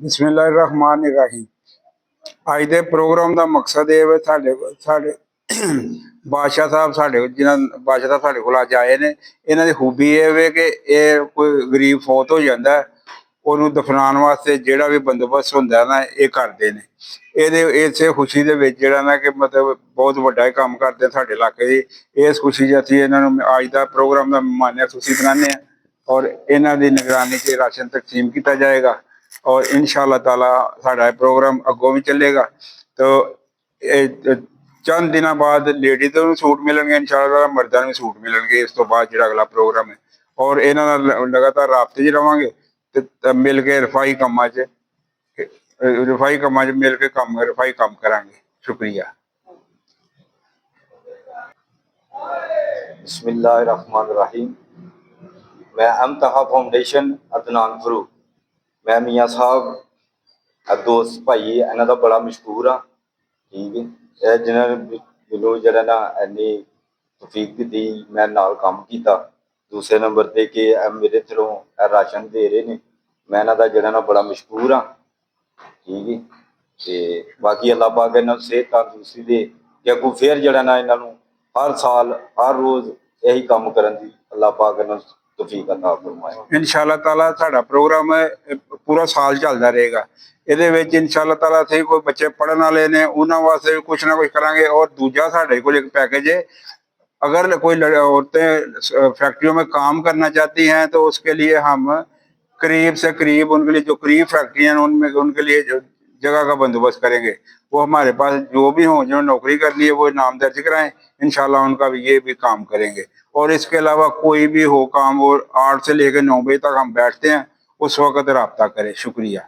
बिस्मिल्लाहिर्रहमानिर्रहीम। ਅੱਜ ਦੇ ਪ੍ਰੋਗਰਾਮ ਦਾ ਮਕਸਦ ਇਹ ਹੈ ਸਾਡੇ ਸਾਡੇ ਬਾਦਸ਼ਾਹ ਸਾਹਿਬ ਸਾਡੇ ਜਿਨ੍ਹਾਂ ਬਾਦਸ਼ਾਹ ਸਾਹਿਬ ਸਾਡੇ ਕੋਲ ਅੱਜ ਆਏ ਨੇ, ਇਹਨਾਂ ਦੀ ਖੂਬੀ ਇਹ ਵੇ ਕਿ ਇਹ ਕੋਈ ਗਰੀਬ ਫੌਤ ਹੋ ਜਾਂਦਾ ਉਹਨੂੰ ਦਫਨਾਉਣ ਵਾਸਤੇ ਜਿਹੜਾ ਵੀ ਬੰਦੋਬਸਤ ਹੁੰਦਾ ਨਾ ਇਹ ਕਰਦੇ ਨੇ। ਇਹਦੇ ਇਸੇ ਖੁਸ਼ੀ ਦੇ ਵਿੱਚ ਜਿਹੜਾ ਨਾ ਕਿ ਮਤਲਬ ਬਹੁਤ ਵੱਡਾ ਕੰਮ ਕਰਦੇ ਸਾਡੇ ਇਲਾਕੇ ਦੀ। ਇਸ ਖੁਸ਼ੀ 'ਚ ਅਸੀਂ ਇਹਨਾਂ ਨੂੰ ਅੱਜ ਦਾ ਪ੍ਰੋਗਰਾਮ ਦਾ ਮਹਿਮਾਨ ਖੁਸ਼ੀ ਬਣਾਉਂਦੇ ਹਾਂ ਔਰ ਇਹਨਾਂ ਦੀ ਨਿਗਰਾਨੀ 'ਚ ਰਾਸ਼ਨ ਤਕਸੀਮ ਕੀਤਾ ਜਾਏਗਾ और इंशाअल्लाह ताला साड़ा प्रोग्राम अगों भी चलेगा। तो चंद दिन बाद लेडीज़ को सूट मिलेंगे, इंशाअल्लाह मर्दों को भी सूट मिलेंगे। इस तो बाद जो अगला प्रोग्राम है और इन्होंने लगातार राबते रहांगे तो मिल के रफाई कामां च मिल के रफाई काम करांगे। शुक्रिया। बिस्मिल्लाहिर्रहमानिर्रहीम। मैं अमतहा फाउंडेशन अदनान फरूक, मैं मियाँ साहब दोस्त भाई इन्हों का बड़ा मशहूर हाँ। ठीक है, जिन्होंने मैनू जरा ना इन्नी तौफीक दी, मैं नाल काम किया। दूसरे नंबर पर कि मेरे थ्रू राशन दे रहे हैं, मैं इन्हों का जरा ना बड़ा मशहूर हाँ। ठीक है, तो बाकी अल्लाह पाक इन्हों सेहत तंदुरुस्ती दे कि अगू फिर जरा ना इन्हों हर साल हर रोज़ यही काम करन दी अल्लाह पाक इन्हों तौफीक अता फरमाए। इंशाअल्लाह ताला साड़ा प्रोग्राम पूरा साल चलता रहेगा। ये इंशाअल्लाह ताला असीं कोई बच्चे पढ़न वाले ने उन्होंने वास्ते कुछ ना कुछ करांगे। और दूजा साढ़े को एक पैकेज है, अगर कोई औरतें फैक्ट्रियों में काम करना चाहती हैं तो उसके लिए हम करीब से करीब उनके लिए जो करीब फैक्ट्रियाँ हैं उनमें उनके लिए जगह का बंदोबस्त करेंगे। वो हमारे पास जो भी हों जो नौकरी करनी है वो नाम दर्ज कराएं, इंशाल्लाह उनका भी ये भी काम करेंगे। और इसके अलावा कोई भी हो काम वो 8 से लेकर 9 बजे तक हम बैठते हैं, उस वक्त रब्ता करें। शुक्रिया।